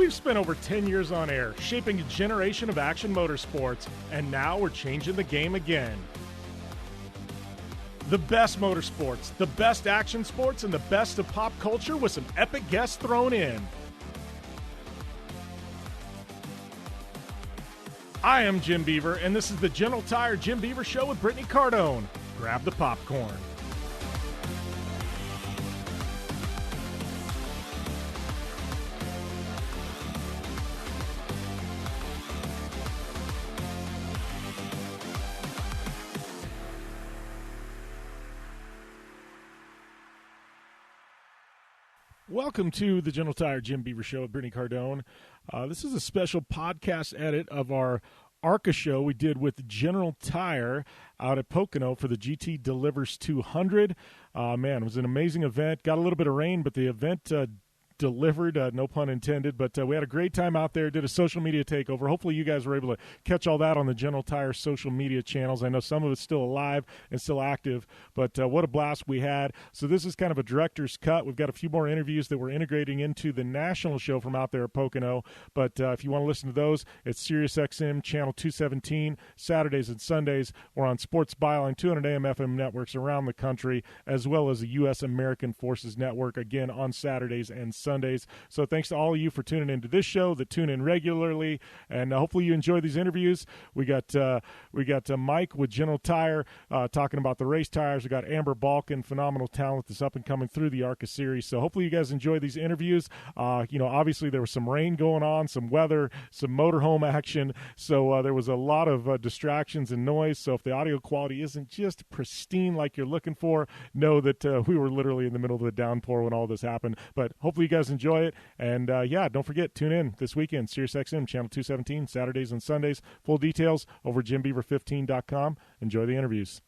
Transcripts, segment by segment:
We've spent over 10 years on air, shaping a generation of action motorsports, and now we're changing the game again. The best motorsports, the best action sports, and the best of pop culture with some epic guests thrown in. I am Jim Beaver, and this is the General Tire Jim Beaver Show with Brittany Cardone. Grab the popcorn. Welcome to the General Tire Jim Beaver Show with Brittany Cardone. This is a special podcast edit of our ARCA show we did with General Tire out at Pocono for the GT Delivers 200. Man, it was an amazing event. Got a little bit of rain, but the event delivered, no pun intended, but we had a great time out there, did a social media takeover. Hopefully you guys were able to catch all that on the General Tire social media channels. I know some of it's still alive and still active, but what a blast we had. So this is kind of a director's cut. We've got a few more interviews that we're integrating into the national show from out there at Pocono, but if you want to listen to those, it's SiriusXM channel 217, Saturdays and Sundays. We're on Sports Byline, 200 AM FM networks around the country, as well as the U.S. American Forces Network, again on Saturdays and Sundays. So thanks to all of you for tuning into this show, that tune in regularly, and hopefully you enjoy these interviews. We got Mike with General Tire talking about the race tires. We got Amber Balcaen, phenomenal talent that's up and coming through the ARCA series. So hopefully you guys enjoy these interviews. Obviously there was some rain going on, some weather, some motorhome action. So there was a lot of distractions and noise. So if the audio quality isn't just pristine like you're looking for, know that we were literally in the middle of the downpour when all this happened. But hopefully you guys enjoy it, and don't forget, tune in this weekend, SiriusXM channel 217, Saturdays and Sundays. Full details over JimBeaver15.com. Enjoy the interviews.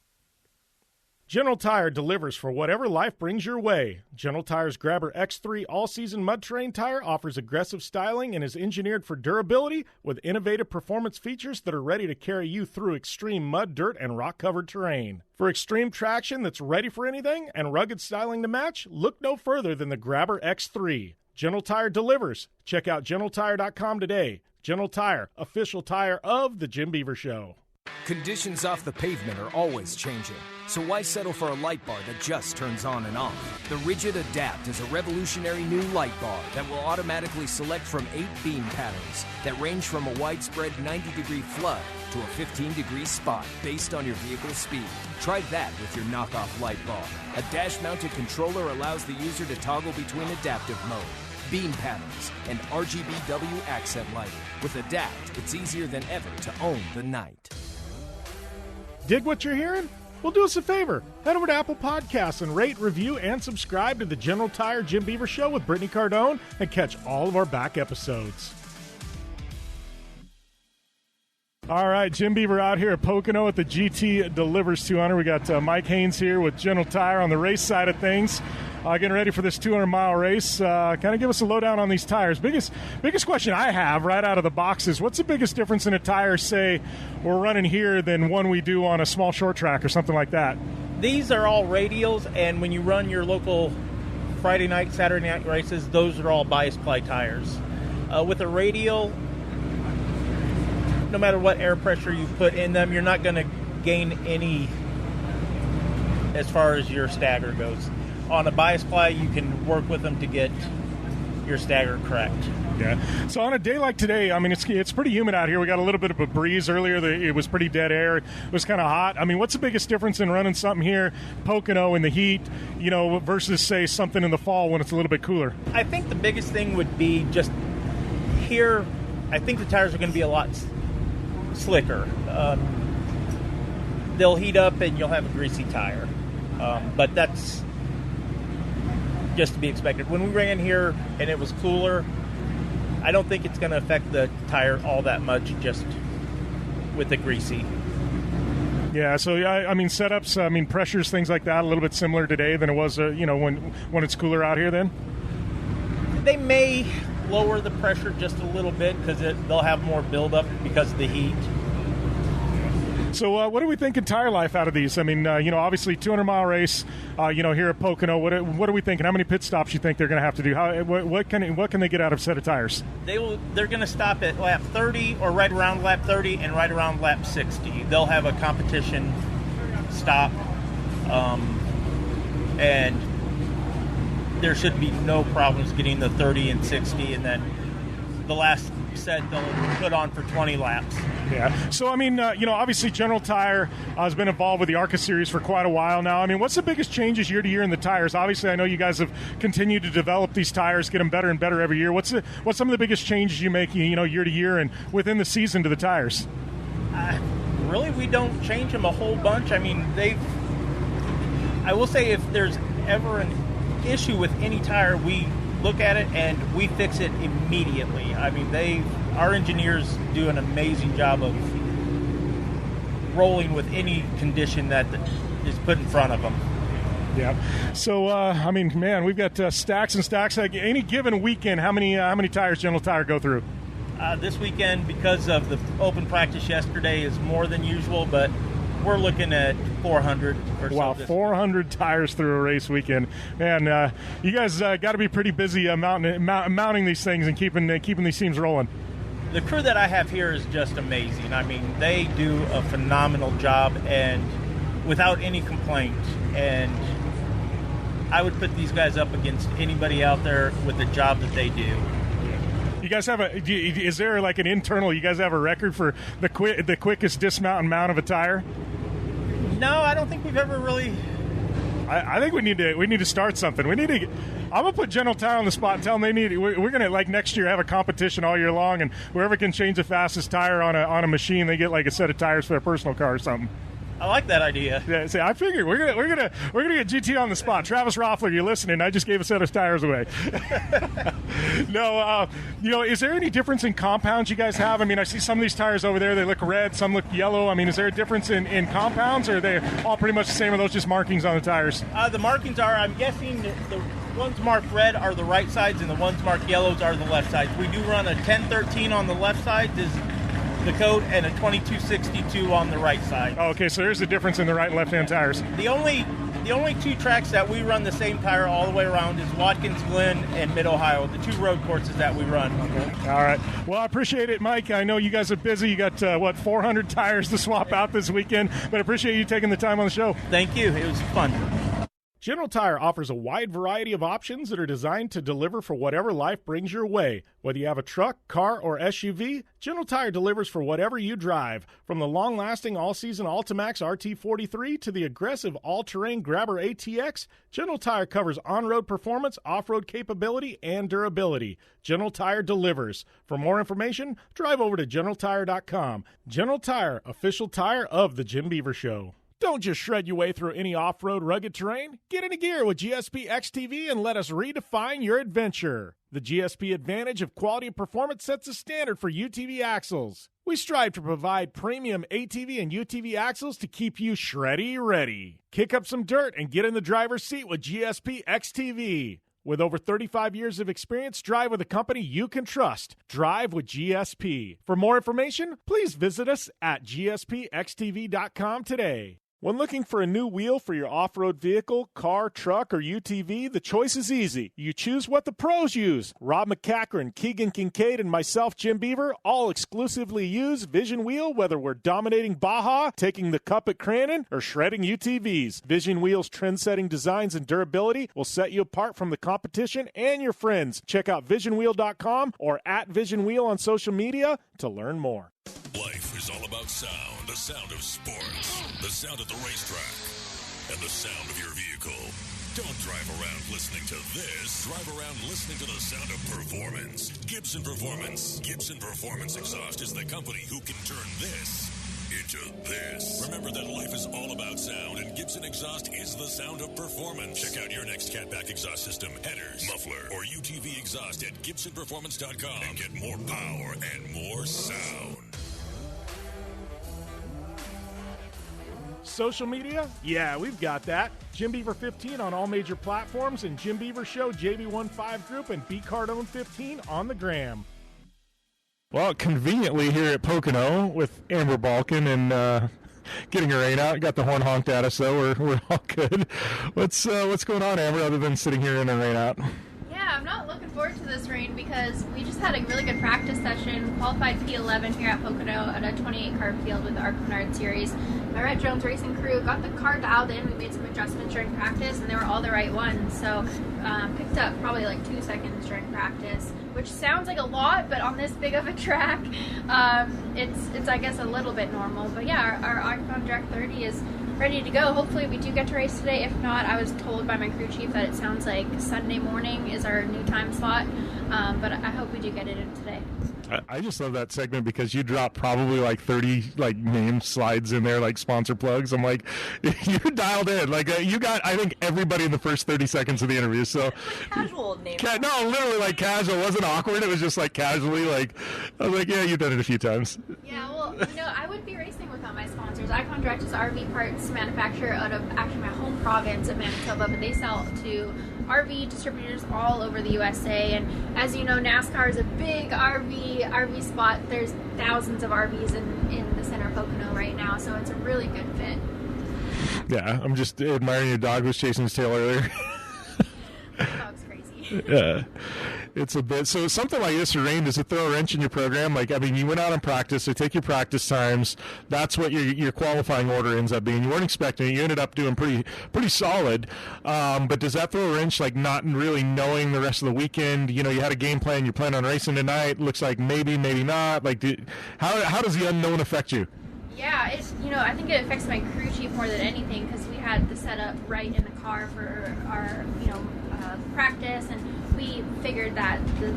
General Tire delivers for whatever life brings your way. General Tire's Grabber X3 all-season mud terrain tire offers aggressive styling and is engineered for durability with innovative performance features that are ready to carry you through extreme mud, dirt, and rock-covered terrain. For extreme traction that's ready for anything and rugged styling to match, look no further than the Grabber X3. General Tire delivers. Check out GeneralTire.com today. General Tire, official tire of the Jim Beaver Show. Conditions off the pavement are always changing, so why settle for a light bar that just turns on and off? The Rigid Adapt is a revolutionary new light bar that will automatically select from 8 beam patterns that range from a widespread 90-degree flood to a 15-degree spot based on your vehicle's speed. Try that with your knockoff light bar. A dash-mounted controller allows the user to toggle between adaptive mode, beam patterns, and RGBW accent lighting. With Adapt, it's easier than ever to own the night. Dig what you're hearing? Well, do us a favor. Head over to Apple Podcasts and rate, review, and subscribe to the General Tire Jim Beaver Show with Brittany Cardone and catch all of our back episodes. All right, Jim Beaver out here at Pocono at the GT Delivers 200. We got Mike Haynes here with General Tire on the race side of things. Getting ready for this 200-mile race. Kind of give us a lowdown on these tires. Biggest question I have right out of the box is, what's the biggest difference in a tire, say, we're running here than one we do on a small short track or something like that? These are all radials, and when you run your local Friday night, Saturday night races, those are all bias ply tires. With a radial, no matter what air pressure you put in them, you're not going to gain any as far as your stagger goes. On a bias ply, you can work with them to get your stagger correct. Yeah. So on a day like today, I mean, it's pretty humid out here. We got a little bit of a breeze earlier. It was pretty dead air. It was kind of hot. I mean, what's the biggest difference in running something here, Pocono, in the heat, versus, say, something in the fall when it's a little bit cooler? I think the biggest thing would be just here, I think the tires are going to be a lot slicker. They'll heat up and you'll have a greasy tire. But that's just to be expected. When we ran in here and it was cooler, I don't think it's going to affect the tire all that much just with the greasy. Yeah, so I mean setups, pressures, things like that, a little bit similar today than it was, when it's cooler out here then? They may lower the pressure just a little bit because they'll have more buildup because of the heat. So what are we thinking tire life out of these? I mean, obviously 200-mile race, here at Pocono. What are we thinking? How many pit stops you think they're going to have to do? What can they get out of a set of tires? They're going to stop at lap 30 or right around lap 30 and right around lap 60. They'll have a competition stop, and there should be no problems getting the 30 and 60, and then the last set they'll put on for 20 laps. Yeah. So, I mean, obviously General Tire has been involved with the ARCA series for quite a while now. I mean, what's the biggest changes year to year in the tires? Obviously, I know you guys have continued to develop these tires, get them better and better every year. What's some of the biggest changes you make, year to year and within the season to the tires? Really, we don't change them a whole bunch. I mean, I will say if there's ever an issue with any tire, we look at it and we fix it immediately. I mean, our engineers do an amazing job of rolling with any condition that is put in front of them. Yeah. So, I mean, man, we've got stacks and stacks. Like any given weekend, how many tires General Tire go through? This weekend, because of the open practice yesterday, is more than usual, but we're looking at 400 or so. Wow, 400 tires through a race weekend. Man, you guys got to be pretty busy mounting these things and keeping these teams rolling. The crew that I have here is just amazing. I mean, they do a phenomenal job and without any complaint. And I would put these guys up against anybody out there with the job that they do. You guys have is there like an internal, you guys have a record for the quickest dismount and mount of a tire? No, I don't think we've ever really. I think we need to start something. I'm gonna put General Tire on the spot and tell them we're gonna, like, next year have a competition all year long, and whoever can change the fastest tire on a machine, they get like a set of tires for their personal car or something. I like that idea. Yeah, see, I figured we're gonna get GT on the spot. Travis Roffler, you listening? I just gave a set of tires away. No, is there any difference in compounds you guys have? I mean, I see some of these tires over there. They look red, some look yellow. I mean, is there a difference in compounds, or are they all pretty much the same? Or are those just markings on the tires? The markings are, I'm guessing, the ones marked red are the right sides, and the ones marked yellows are the left sides. We do run a 1013 on the left side. Is the code, and a 2262 on the right side. Oh, okay, so there's a difference in the right and left-hand tires. The only two tracks that we run the same tire all the way around is Watkins Glen and Mid-Ohio, the two road courses that we run. Okay. All right. Well, I appreciate it, Mike. I know you guys are busy. You got, 400 tires to swap out this weekend, but I appreciate you taking the time on the show. Thank you. It was fun. General Tire offers a wide variety of options that are designed to deliver for whatever life brings your way. Whether you have a truck, car, or SUV, General Tire delivers for whatever you drive. From the long-lasting all-season Altimax RT43 to the aggressive all-terrain Grabber ATX, General Tire covers on-road performance, off-road capability, and durability. General Tire delivers. For more information, drive over to GeneralTire.com. General Tire, official tire of The Jim Beaver Show. Don't just shred your way through any off-road rugged terrain. Get into gear with GSP XTV and let us redefine your adventure. The GSP Advantage of quality and performance sets a standard for UTV axles. We strive to provide premium ATV and UTV axles to keep you shreddy ready. Kick up some dirt and get in the driver's seat with GSP XTV. With over 35 years of experience, drive with a company you can trust. Drive with GSP. For more information, please visit us at gspxtv.com today. When looking for a new wheel for your off-road vehicle, car, truck, or UTV, the choice is easy. You choose what the pros use. Rob McCachran, Keegan Kincaid, and myself, Jim Beaver, all exclusively use Vision Wheel, whether we're dominating Baja, taking the cup at Crandon, or shredding UTVs. Vision Wheel's trend-setting designs and durability will set you apart from the competition and your friends. Check out visionwheel.com or at Vision Wheel on social media to learn more. Life is all about sound, the sound of sports, the sound of the racetrack, and the sound of your vehicle. Don't drive around listening to this. Drive around listening to the sound of performance. Gibson Performance. Gibson Performance Exhaust is the company who can turn this into this. Remember that life is all about sound, and Gibson Exhaust is the sound of performance. Check out your next catback exhaust system, headers, muffler, or UTV exhaust at GibsonPerformance.com and get more power and more sound. Social media? Yeah, we've got that. Jim Beaver 15 on all major platforms, and Jim Beaver Show, JB15 Group, and B Cardone 15 on the gram. Well, conveniently here at Pocono with Amber Balcaen and getting a rain out. Got the horn honked at us, though. We're all good. What's going on, Amber, other than sitting here in a rain out? Yeah, I'm not looking forward to this rain because we just had a really good practice session, qualified P11 here at Pocono at a 28-car field with the ARCA Series. My Red Jones Racing crew got the car dialed in. We made some adjustments during practice, and they were all the right ones. So picked up probably like 2 seconds during practice, which sounds like a lot, but on this big of a track, it's I guess a little bit normal. But yeah, our Octagon Direct 30 is ready to go. Hopefully we do get to race today. If not, I was told by my crew chief that it sounds like Sunday morning is our new time slot, but I hope we do get it in today. I just love that segment because you drop probably like 30 like name slides in there, like sponsor plugs. I'm like, you're dialed in. Like you got, I think, everybody in the first 30 seconds of the interview. So casual name. No, literally like casual. It wasn't awkward. It was just like casually. Like I was like, yeah, you've done it a few times. Yeah, well, I wouldn't be racing without my sponsors. Icon Direct is RV parts manufacturer out of actually my home province of Manitoba, but they sell to RV distributors all over the USA. And as you know, NASCAR is a big RV spot. There's thousands of RVs in the center of Pocono right now, so it's a really good fit. Yeah, I'm just admiring your dog was chasing his tail earlier. Dog's crazy. Yeah. It's a bit, so something like this, rain, does it throw a wrench in your program? Like, I mean, you went out on practice, they take your practice times, that's what your qualifying order ends up being. You weren't expecting it, you ended up doing pretty solid, but does that throw a wrench, like not really knowing the rest of the weekend? You know, you had a game plan, you plan on racing tonight, looks like maybe not, like, how does the unknown affect you? Yeah, it's, I think it affects my crew chief more than anything because we had the setup right in the car for our, practice, and we figured that the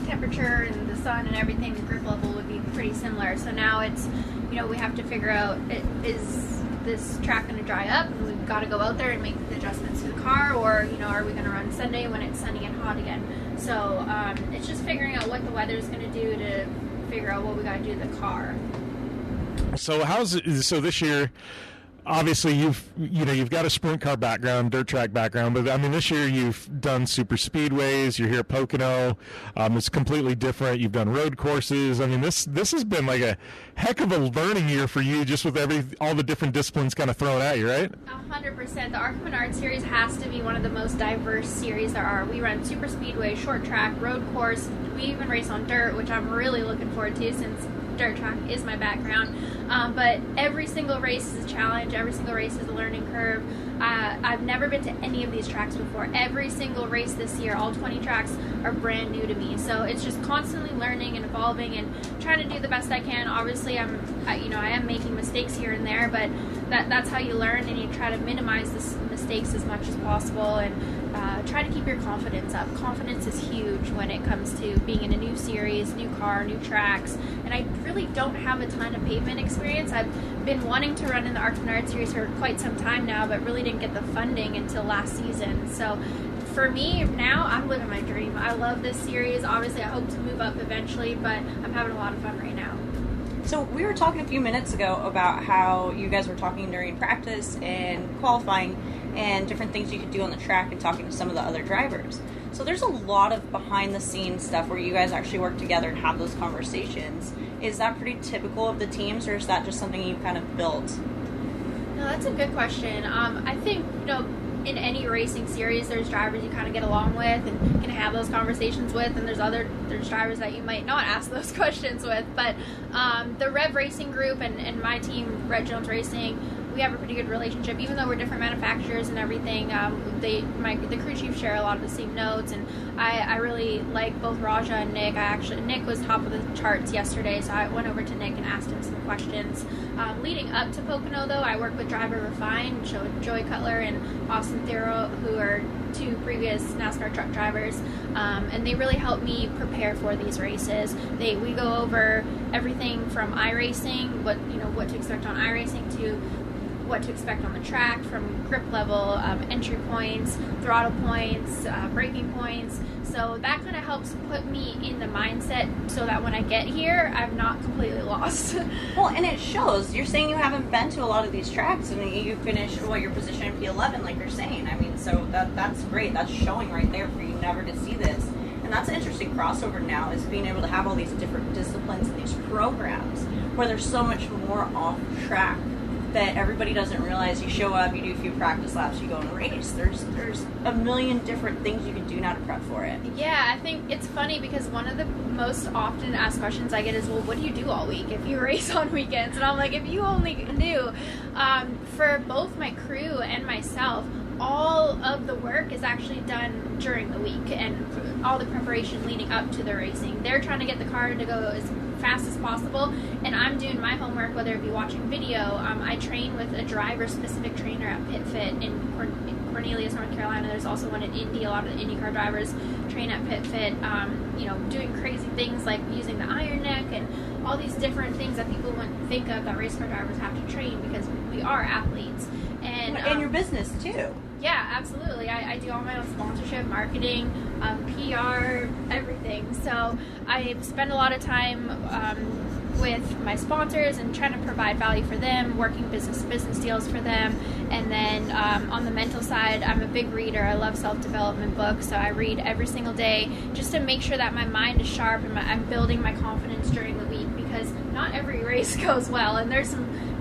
temperature and the sun and everything, the grip level would be pretty similar. So now it's, we have to figure out, is this track going to dry up and we've got to go out there and make the adjustments to the car, or, are we going to run Sunday when it's sunny and hot again? So it's just figuring out what the weather is going to do to figure out what we got to do to the car. So so this year, obviously you've got a sprint car background, dirt track background, but I mean this year you've done super speedways. You're here at Pocono. It's completely different. You've done road courses. I mean this has been like a heck of a learning year for you, just with all the different disciplines kind of thrown at you, right? 100%. The ARCA Series has to be one of the most diverse series there are. We run super speedway, short track, road course. We even race on dirt, which I'm really looking forward to since dirt track is my background, but every single race is a challenge. Every single race is a learning curve. I've never been to any of these tracks before. Every single race this year, all 20 tracks, are brand new to me. So it's just constantly learning and evolving and trying to do the best I can. Obviously, I am making mistakes here and there, but that's how you learn, and you try to minimize the mistakes as much as possible, and try to keep your confidence up. Confidence is huge when it comes to being in a new series, new car, new tracks, and I really don't have a ton of pavement experience. I've been wanting to run in the ARCA Series for quite some time now, but really didn't get the funding until last season. So for me, now I'm living my dream. I love this series. Obviously, I hope to move up eventually, but I'm having a lot of fun right now. So we were talking a few minutes ago about how you guys were talking during practice and qualifying and different things you could do on the track and talking to some of the other drivers. So there's a lot of behind-the-scenes stuff where you guys actually work together and have those conversations. Is that pretty typical of the teams, or is that just something you kind of built? No, that's a good question. I think, in any racing series, there's drivers you kind of get along with and can have those conversations with, and there's drivers that you might not ask those questions with. But the Rev Racing group and my team, Red Jones Racing, we have a pretty good relationship, even though we're different manufacturers and everything. The crew chiefs share a lot of the same notes, and I really like both Raja and Nick. Nick was top of the charts yesterday, so I went over to Nick and asked him some questions. Leading up to Pocono, though, I work with Driver Refine, Joey Cutler and Austin Thero, who are two previous NASCAR truck drivers, and they really help me prepare for these races. We go over everything from iRacing, what to expect on iRacing, to what to expect on the track, from grip level, entry points, throttle points, braking points. So that kind of helps put me in the mindset so that when I get here, I'm not completely lost. Well, and it shows. You're saying you haven't been to a lot of these tracks, and you finished your position in P11, like you're saying. I mean, so that's great. That's showing right there for you never to see this. And that's an interesting crossover now, is being able to have all these different disciplines and these programs where there's so much more off track that everybody doesn't realize. You show up, you do a few practice laps, you go and race. There's a million different things you can do now to prep for it. Yeah, I think it's funny because one of the most often asked questions I get is, well, what do you do all week if you race on weekends? And I'm like, if you only knew, for both my crew and myself, all of the work is actually done during the week, and all the preparation leading up to the racing. They're trying to get the car to go as fast as possible, and I'm doing my homework, whether it be watching video. I train with a driver-specific trainer at Pit Fit in Cornelius, North Carolina. There's also one in Indy. A lot of the IndyCar drivers train at Pit Fit, doing crazy things like using the iron neck and all these different things that people wouldn't think of that race car drivers have to train, because we are athletes. And your business, too. Yeah, absolutely. I do all my own sponsorship, marketing, PR, everything. So I spend a lot of time with my sponsors and trying to provide value for them, working business deals for them. And then on the mental side, I'm a big reader. I love self-development books, so I read every single day just to make sure that my mind is sharp and I'm building my confidence during the week, because not every race goes well, and there's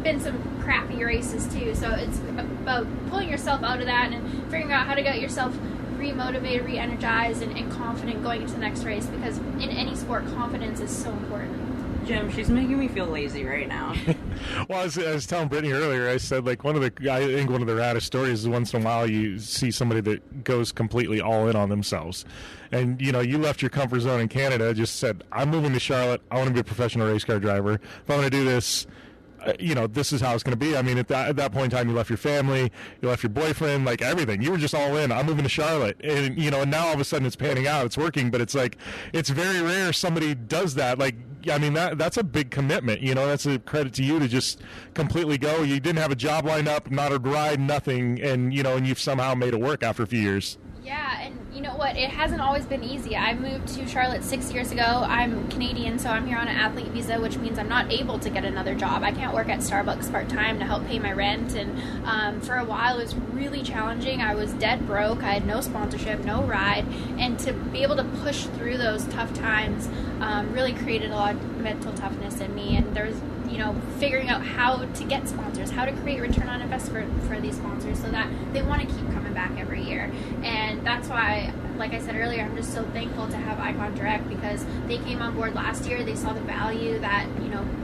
been some crappy races too. So it's about pulling yourself out of that and figuring out how to get yourself re-motivated, re-energized, and confident going into the next race, because in any sport, confidence is so important. Jim, she's making me feel lazy right now. Well, I was telling Brittany earlier, I said, like, I think one of the raddest stories is once in a while you see somebody that goes completely all in on themselves. And, you left your comfort zone in Canada, just said, I'm moving to Charlotte, I want to be a professional race car driver. If I'm going to do this, this is how it's going to be. I mean, at that point in time, you left your family, you left your boyfriend, like everything. You were just all in. I'm moving to Charlotte. And, and now all of a sudden it's panning out. It's working. But it's like, it's very rare somebody does that. Like, I mean, that's a big commitment. That's a credit to you to just completely go. You didn't have a job lined up, not a ride, nothing. And, and you've somehow made it work after a few years. Yeah, and you know what? It hasn't always been easy. I moved to Charlotte 6 years ago. I'm Canadian, so I'm here on an athlete visa, which means I'm not able to get another job. I can't work at Starbucks part-time to help pay my rent, and for a while it was really challenging. I was dead broke. I had no sponsorship, no ride, and to be able to push through those tough times really created a lot of mental toughness in me, and there's figuring out how to get sponsors, how to create return on investment for these sponsors so that they want to keep coming back every year. And that's why, like I said earlier, I'm just so thankful to have Icon Direct, because they came on board last year. They saw the value that,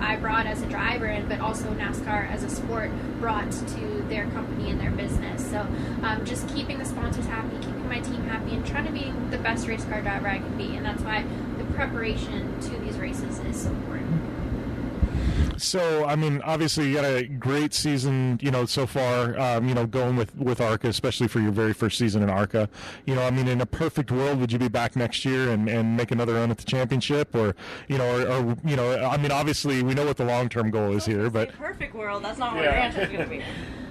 I brought as a driver, but also NASCAR as a sport brought to their company and their business. So just keeping the sponsors happy, keeping my team happy, and trying to be the best race car driver I can be. And that's why the preparation to these races is so important. So, I mean, obviously you got a great season, so far, going with ARCA, especially for your very first season in ARCA. I mean, in a perfect world, would you be back next year and make another run at the championship? Or, I mean, obviously we know what the long-term goal is here, but... Perfect world, that's not what your answer is going to be.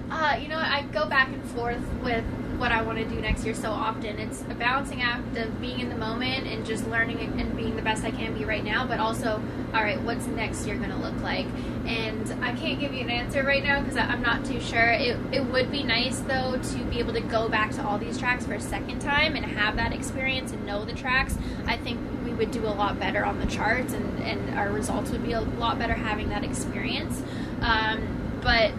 I go back and forth with what I want to do next year so often. It's a balancing act of being in the moment and just learning and being the best I can be right now, but also, all right, what's next year going to look like? And I can't give you an answer right now because I'm not too sure. It would be nice, though, to be able to go back to all these tracks for a second time and have that experience and know the tracks. I think we would do a lot better on the charts, and our results would be a lot better having that experience. But,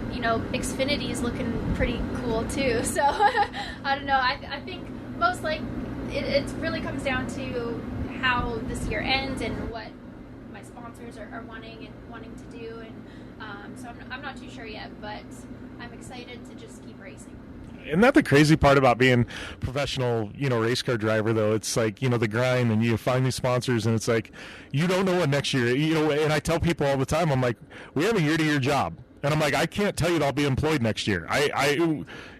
Xfinity is looking pretty cool, too. So, I don't know. I think most it really comes down to how this year ends and what my sponsors are wanting to do. And so I'm not too sure yet, but I'm excited to just keep racing. Isn't that the crazy part about being a professional, race car driver, though? It's like, the grind, and you find these sponsors, and it's like, you don't know what next year, and I tell people all the time, I'm like, we have a year-to-year job. And I'm like, I can't tell you that I'll be employed next year.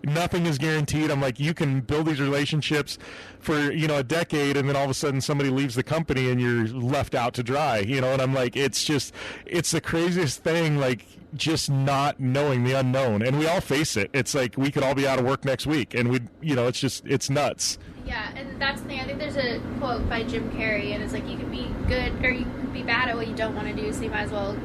Nothing is guaranteed. I'm like, you can build these relationships for, a decade, and then all of a sudden somebody leaves the company and you're left out to dry, and I'm like, it's the craziest thing, like, just not knowing the unknown. And we all face it. It's like, we could all be out of work next week, and it's nuts. Yeah, and that's the thing. I think there's a quote by Jim Carrey, and it's like, you can be good or you can be bad at what you don't want to do, so you might as well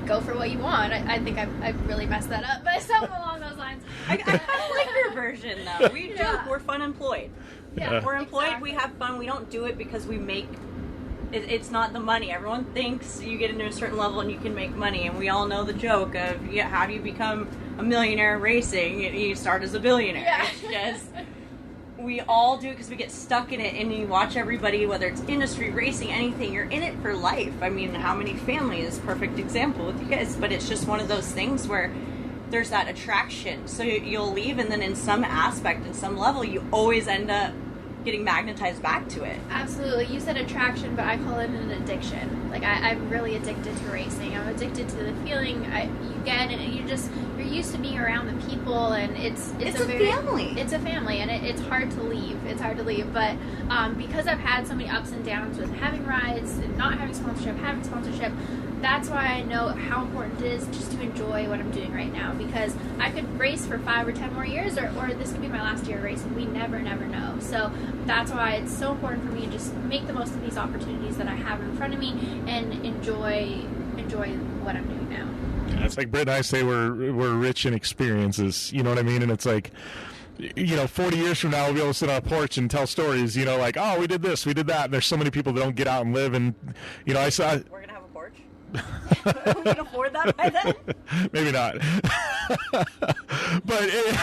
go for what you want. I think I've really messed that up, but something along those lines. I kind of like your version, though. We joke, we're fun employed. Yeah, we're employed, exactly. We have fun. We don't do it because we make It's not the money. Everyone thinks you get into a certain level and you can make money, and we all know the joke of, yeah, how do you become a millionaire racing? You start as a billionaire. Yeah. It's just, we all do it because we get stuck in it, and you watch everybody, whether it's industry, racing, anything, you're in it for life. I mean, how many families, perfect example with you guys, but it's just one of those things where there's that attraction. So you'll leave, and then in some aspect, in some level, you always end up getting magnetized back to it. Absolutely. You said attraction, but I call it an addiction. Like, I'm really addicted to racing. I'm addicted to the feeling you get, and you're used to being around the people, and it's a family. It's a family, and it's hard to leave. It's hard to leave, but because I've had so many ups and downs with having rides and not having sponsorship, having sponsorship, that's why I know how important it is just to enjoy what I'm doing right now, because I could race for 5 or 10 more years, or this could be my last year racing. We never know. So that's why it's so important for me to just make the most of these opportunities that I have in front of me and enjoy what I'm doing now. Yeah, it's like Britt and I say we're rich in experiences, you know what I mean? And it's like, 40 years from now, we'll be able to sit on a porch and tell stories, like, oh, we did this, we did that. And there's so many people that don't get out and live. And, I saw... We're going to have a porch? We can afford that by then? Maybe not. But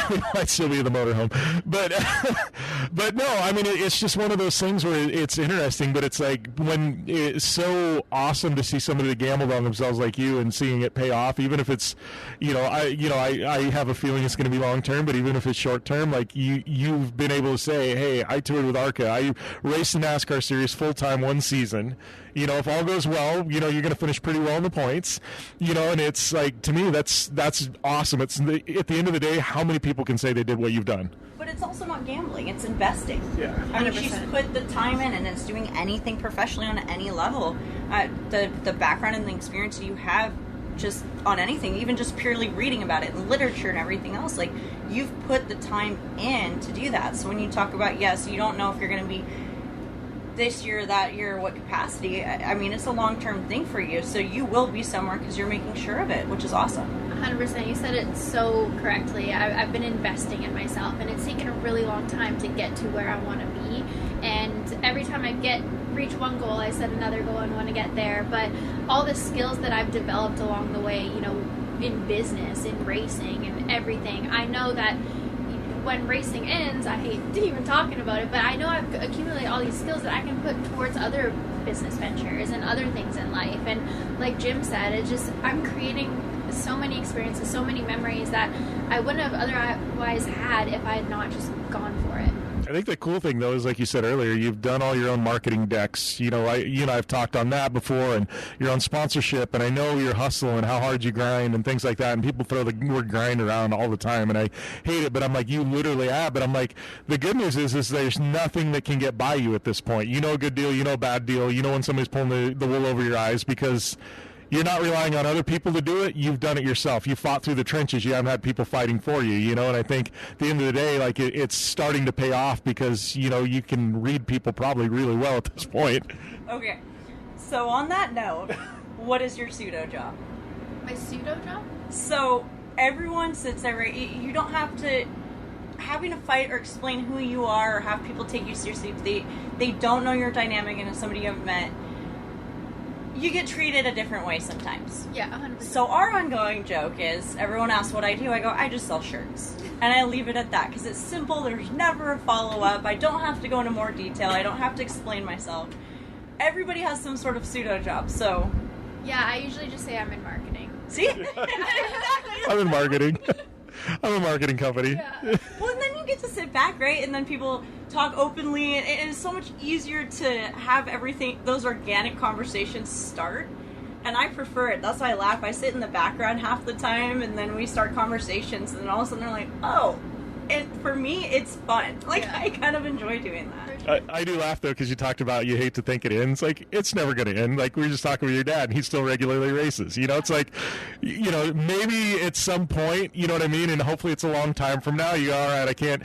we might still be in the motorhome. But no, I mean, it's just one of those things where it's interesting, but it's like when it's so awesome to see somebody that gambled on themselves like you and seeing it pay off, even if it's, I have a feeling it's going to be long term, but even if it's short term, like you've been able to say, hey, I toured with ARCA. I raced the NASCAR series full time one season. If all goes well, you're going to finish pretty well in the points, and it's like, to me, that's awesome. It's at the end of the day, how many people can say they did what you've done? But it's also not gambling, it's investing. Yeah. I mean, she's put the time in, and it's doing anything professionally on any level. The background and the experience you have just on anything, even just purely reading about it and literature and everything else, like, you've put the time in to do that. So when you talk about, yes, you don't know if you're going to be this year, that year, what capacity, I mean, it's a long-term thing for you, so you will be somewhere because you're making sure of it, which is awesome. 100%. You said it so correctly. I've been investing in myself, and it's taken a really long time to get to where I want to be, and every time I reach one goal, I set another goal and want to get there. But all the skills that I've developed along the way, in business, in racing, and everything, I know that when racing ends, I hate even talking about it, but I know I've accumulated all these skills that I can put towards other business ventures and other things in life. And like Jim said, it's just, I'm creating so many experiences, so many memories that I wouldn't have otherwise had if I had not just gone for it. I think the cool thing, though, is like you said earlier, you've done all your own marketing decks. I've talked on that before, and your own sponsorship, and I know your hustle and how hard you grind and things like that, and people throw the word grind around all the time, and I hate it, but I'm like, you literally have. But I'm like, the good news is there's nothing that can get by you at this point. You know a good deal, you know a bad deal, you know when somebody's pulling the wool over your eyes, because you're not relying on other people to do it. You've done it yourself. You fought through the trenches. You haven't had people fighting for you, and I think at the end of the day, like, it's starting to pay off because, you can read people probably really well at this point. Okay. So on that note, what is your pseudo job? My pseudo job? So everyone sits there, right? You don't have to having to fight or explain who you are or have people take you seriously. They don't know your dynamic and it's somebody you haven't met. You get treated a different way sometimes. Yeah, 100%. So our ongoing joke is, everyone asks what I do, I go, I just sell shirts. And I leave it at that, because it's simple, there's never a follow-up, I don't have to go into more detail, I don't have to explain myself. Everybody has some sort of pseudo job, so... Yeah, I usually just say I'm in marketing. See? Exactly. I'm in marketing. I'm a marketing company. Yeah. Well, and then you get to sit back, right? And then people talk openly, and it is so much easier to have everything, those organic conversations start. And I prefer it. That's why I laugh. I sit in the background half the time, and then we start conversations, and then all of a sudden they're like, oh. And for me, it's fun. Like, yeah. I kind of enjoy doing that. I do laugh, though, because you talked about you hate to think it ends. Like, it's never going to end. Like, we were just talking with your dad, and he still regularly races. It's like, maybe at some point, you know what I mean? And hopefully it's a long time from now. You go, all right, I can't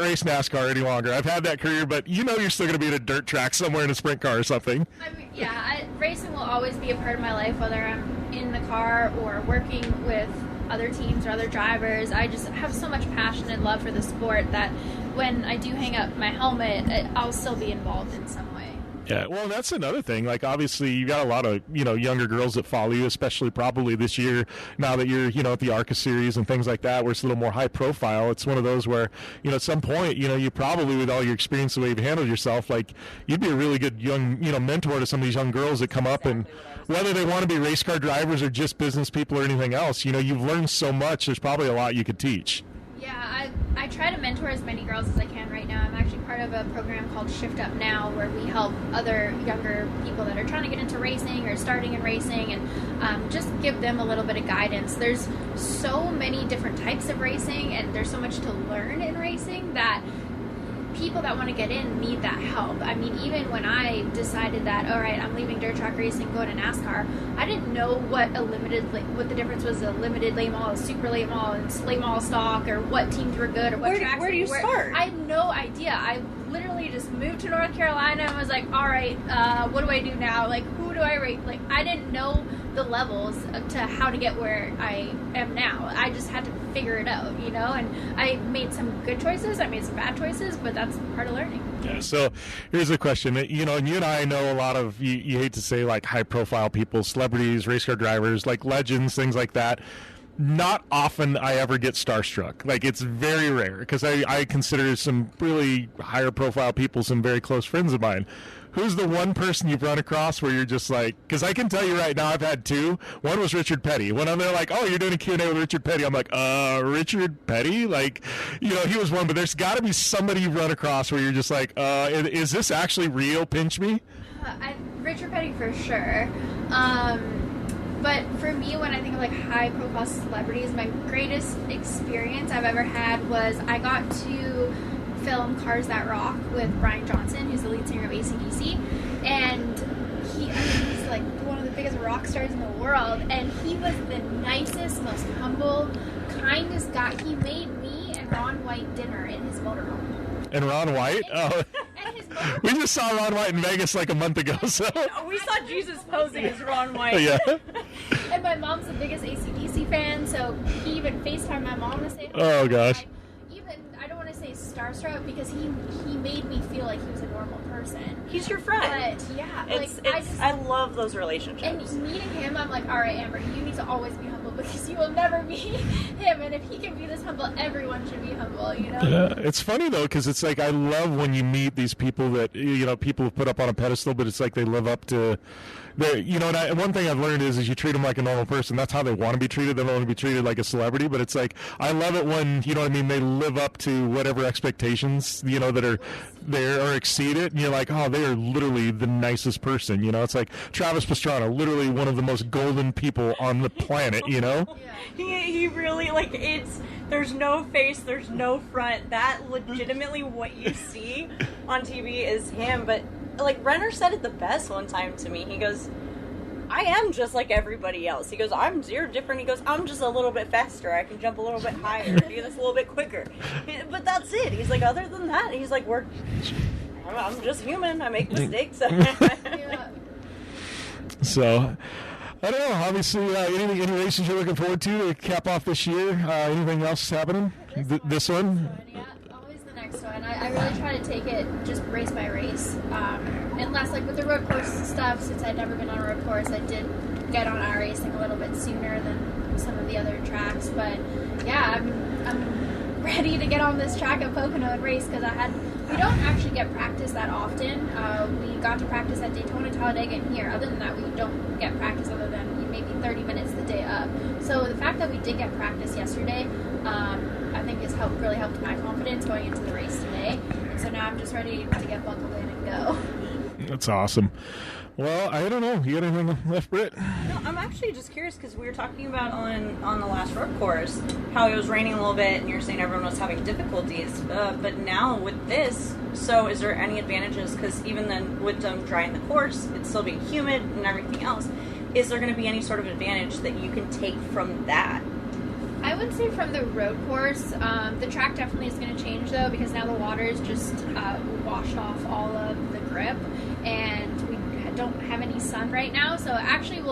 race NASCAR any longer. I've had that career, but you're still going to be at a dirt track somewhere in a sprint car or something. I mean, yeah, racing will always be a part of my life, whether I'm in the car or working with other teams or other drivers. I just have so much passion and love for the sport that when I do hang up my helmet, I'll still be involved in some way. Yeah, well, that's another thing. Like, obviously, you got a lot of, younger girls that follow you, especially probably this year, now that you're, at the ARCA series and things like that, where it's a little more high profile. It's one of those where, at some point, you probably, with all your experience, the way you've handled yourself, like, you'd be a really good young, mentor to some of these young girls that come up, and whether they want to be race car drivers or just business people or anything else, you've learned so much. There's probably a lot you could teach. Yeah, I try to mentor as many girls as I can right now. I'm actually part of a program called Shift Up Now, where we help other younger people that are trying to get into racing or starting in racing, and just give them a little bit of guidance. There's so many different types of racing, and there's so much to learn in racing that people that want to get in need that help. I mean, even when I decided that, all right, I'm leaving dirt track racing, going to NASCAR, I didn't know what the difference was, a limited late model, a super late model, and late model stock, or what teams were good, or what tracks. Where do you start? I had no idea. I literally just moved to North Carolina and was like, all right, what do I do now? Like, who do I race? Like, I didn't know the levels to how to get where I am now. I just had to figure it out, and I made some good choices, I made some bad choices, but that's part of learning. Yeah, so here's a question. And you and I know a lot of, you hate to say, like, high-profile people, celebrities, race car drivers, like legends, things like that. Not often I ever get starstruck. Like, it's very rare, because I consider some really higher-profile people some very close friends of mine. Who's the one person you've run across where you're just like, because I can tell you right now, I've had two. One was Richard Petty. When they're like, oh, you're doing a Q&A with Richard Petty, I'm like, Richard Petty? Like, he was one, but there's got to be somebody you've run across where you're just like, is this actually real? Pinch me? Richard Petty for sure. But for me, when I think of like high-profile celebrities, my greatest experience I've ever had was I got to film Cars That Rock with Brian Johnson, who's the lead singer of AC/DC, and he's like one of the biggest rock stars in the world, and he was the nicest, most humble, kindest guy. He made me and Ron White dinner in his motorhome. And Ron White? Oh. We just saw Ron White in Vegas like a month ago, so. We saw Jesus posing as Ron White. Yeah. And my mom's the biggest AC/DC fan, so he even FaceTimed my mom to say hello. Oh, gosh. I don't want to say starstruck, because he made me feel like he was a normal person. He's your friend. But yeah, I love those relationships. And meeting him, I'm like, all right, Amber, you need to always be humble, because you will never be him. And if he can be this humble, everyone should be humble. Yeah, it's funny though, because it's like I love when you meet these people that people have put up on a pedestal, but it's like they live up to. And one thing I've learned is you treat them like a normal person. That's how they want to be treated. They don't want to be treated like a celebrity. But it's like, I love it when, they live up to whatever expectations, that are there or exceed it. And you're like, oh, they are literally the nicest person. It's like Travis Pastrana, literally one of the most golden people on the planet, Yeah. He really, there's no face, there's no front. That legitimately what you see on TV is him. But Renner said it the best one time to me. He goes, I am just like everybody else. He goes, you're different. He goes, I'm just a little bit faster. I can jump a little bit higher, do this a little bit quicker. But that's it. He's like, other than that, he's like, I'm just human. I make mistakes. Yeah. So, I don't know. Obviously, any races you're looking forward to cap off this year? Anything else happening? This one? Yeah. Next one. I really try to take it just race by race. Unless, with the road course stuff, since I'd never been on a road course, I did get on iRacing a little bit sooner than some of the other tracks. But yeah, I'm ready to get on this track at Pocono and race, because we don't actually get practice that often. We got to practice at Daytona, Talladega, and here. Other than that, we don't get practice other than maybe 30 minutes the day up. So the fact that we did get practice yesterday, I think has really helped my confidence going into the race today. And so now I'm just ready to get buckled in and go. That's awesome. Well, I don't know. You got anything left, Britt? No, I'm actually just curious, because we were talking about on the last road course how it was raining a little bit, and you're saying everyone was having difficulties. But now with this, so is there any advantages? Because even then, with them drying the course, it's still being humid and everything else. Is there going to be any sort of advantage that you can take from that? I would say from the road course, the track definitely is going to change, though, because now the water is just washed off all of the grip, and we don't have any sun right now, so actually it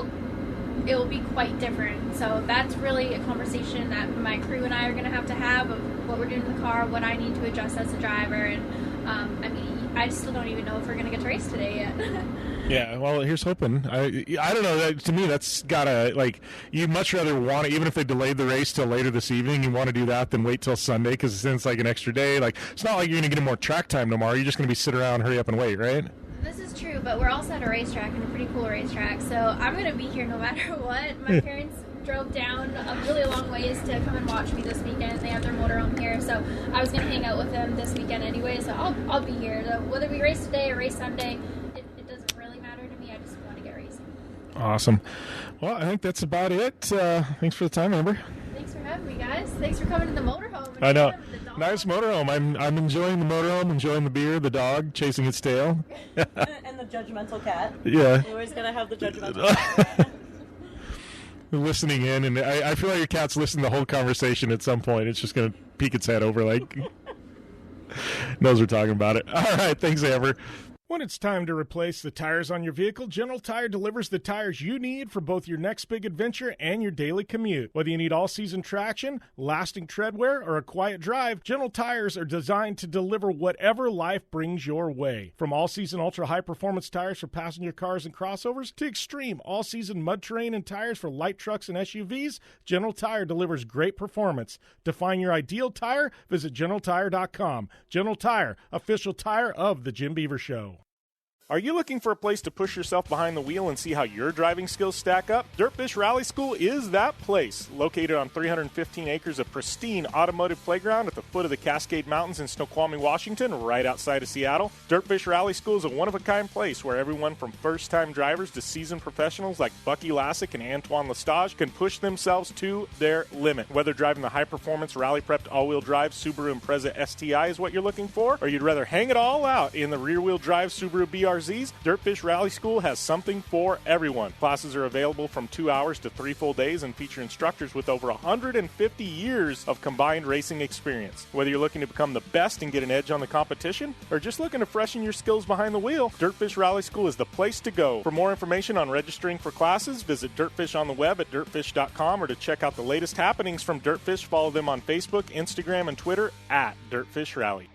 will be quite different. So that's really a conversation that my crew and I are going to have of what we're doing in the car, what I need to adjust as a driver, and I mean, I still don't even know if we're going to get to race today yet. Yeah, well, here's hoping. I don't know. To me, that's gotta, like, you much rather want to, even if they delayed the race till later this evening, you want to do that than wait till Sunday, because then it's like an extra day. Like, it's not like you're going to get more track time tomorrow. You're just going to be sitting around, hurry up and wait, right? This is true, but we're also at a racetrack, and a pretty cool racetrack, so I'm going to be here no matter what. My parents drove down a really long ways to come and watch me this weekend. They have their motorhome here, so I was going to hang out with them this weekend anyway, so I'll be here. So whether we race today or race Sunday, it doesn't really matter to me. I just want to get racing. Awesome. Well, I think that's about it. Thanks for the time, Amber. Thanks for having me, guys. Thanks for coming to the motorhome. I know. Nice motorhome. I'm enjoying the motorhome, enjoying the beer, the dog chasing its tail. And the judgmental cat. Yeah. You're always going to have the judgmental cat. Listening in, and I feel like your cat's listening to the whole conversation at some point. It's just going to peek its head over, like, knows we're talking about it. All right, thanks, Amber. When it's time to replace the tires on your vehicle, General Tire delivers the tires you need for both your next big adventure and your daily commute. Whether you need all-season traction, lasting tread wear, or a quiet drive, General Tires are designed to deliver whatever life brings your way. From all-season ultra-high-performance tires for passenger cars and crossovers to extreme all-season mud terrain and tires for light trucks and SUVs, General Tire delivers great performance. To find your ideal tire, visit GeneralTire.com. General Tire, official tire of The Jim Beaver Show. Are you looking for a place to push yourself behind the wheel and see how your driving skills stack up? Dirtfish Rally School is that place. Located on 315 acres of pristine automotive playground at the foot of the Cascade Mountains in Snoqualmie, Washington, right outside of Seattle, Dirtfish Rally School is a one-of-a-kind place where everyone from first-time drivers to seasoned professionals like Bucky Lassick and Antoine Lestage can push themselves to their limit. Whether driving the high-performance, rally-prepped all-wheel drive Subaru Impreza STI is what you're looking for, or you'd rather hang it all out in the rear-wheel drive Subaru BRZs, Dirtfish Rally School has something for everyone. Classes are available from 2 hours to 3 full days and feature instructors with over 150 years of combined racing experience. Whether you're looking to become the best and get an edge on the competition, or just looking to freshen your skills behind the wheel, Dirtfish Rally School is the place to go. For more information on registering for classes, visit Dirtfish on the web at dirtfish.com, or to check out the latest happenings from Dirtfish, follow them on Facebook, Instagram, and Twitter at Dirtfish Rally.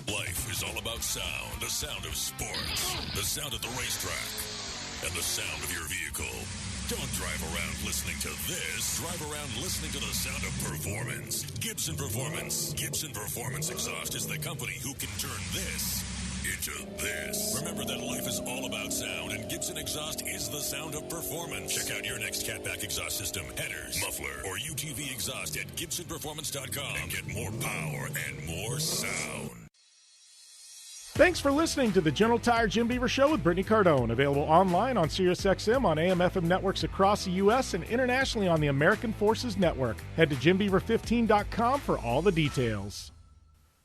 Life is all about sound, the sound of sports, the sound at the racetrack, and the sound of your vehicle. Don't drive around listening to this. Drive around listening to the sound of performance. Gibson Performance. Gibson Performance Exhaust is the company who can turn this into this. Remember that life is all about sound, and Gibson Exhaust is the sound of performance. Check out your next catback exhaust system, headers, muffler, or UTV exhaust at GibsonPerformance.com and get more power and more sound. Thanks for listening to the General Tire Jim Beaver Show with Brittany Cardone. Available online on SiriusXM on AM/FM networks across the U.S. and internationally on the American Forces Network. Head to JimBeaver15.com for all the details.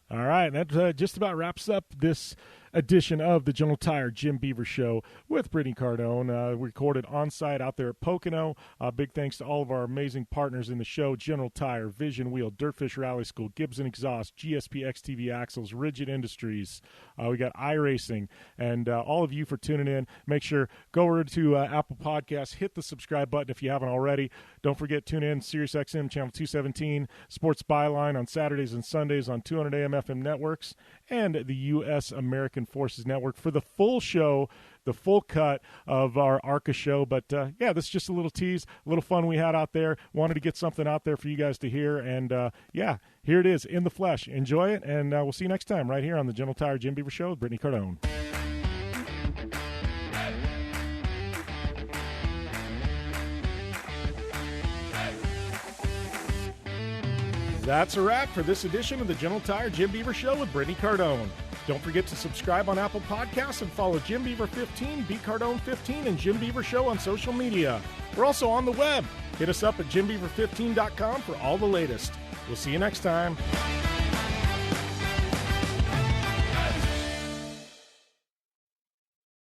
All right, that just about wraps up this edition of the General Tire Jim Beaver Show with Brittany Cardone. Recorded on-site out there at Pocono. Big thanks to all of our amazing partners in the show: General Tire, Vision Wheel, Dirtfish Rally School, Gibson Exhaust, GSP XTV Axles, Rigid Industries. We got iRacing, and all of you for tuning in. Make sure, go over to Apple Podcasts, hit the subscribe button if you haven't already. Don't forget, tune in SiriusXM Channel 217, Sports Byline on Saturdays and Sundays on 200 AM/FM networks, and the U.S. American Forces Network for the full show, the full cut of our ARCA show. But yeah, this is just a little tease, a little fun we had out there. Wanted to get something out there for you guys to hear, and yeah, here it is in the flesh. Enjoy it, and we'll see you next time right here on the General Tire Jim Beaver Show with Brittany Cardone. That's a wrap for this edition of the General Tire Jim Beaver Show with Brittany Cardone. Don't forget to subscribe on Apple Podcasts and follow Jim Beaver 15, B Cardone 15, and Jim Beaver Show on social media. We're also on the web. Hit us up at JimBeaver15.com for all the latest. We'll see you next time.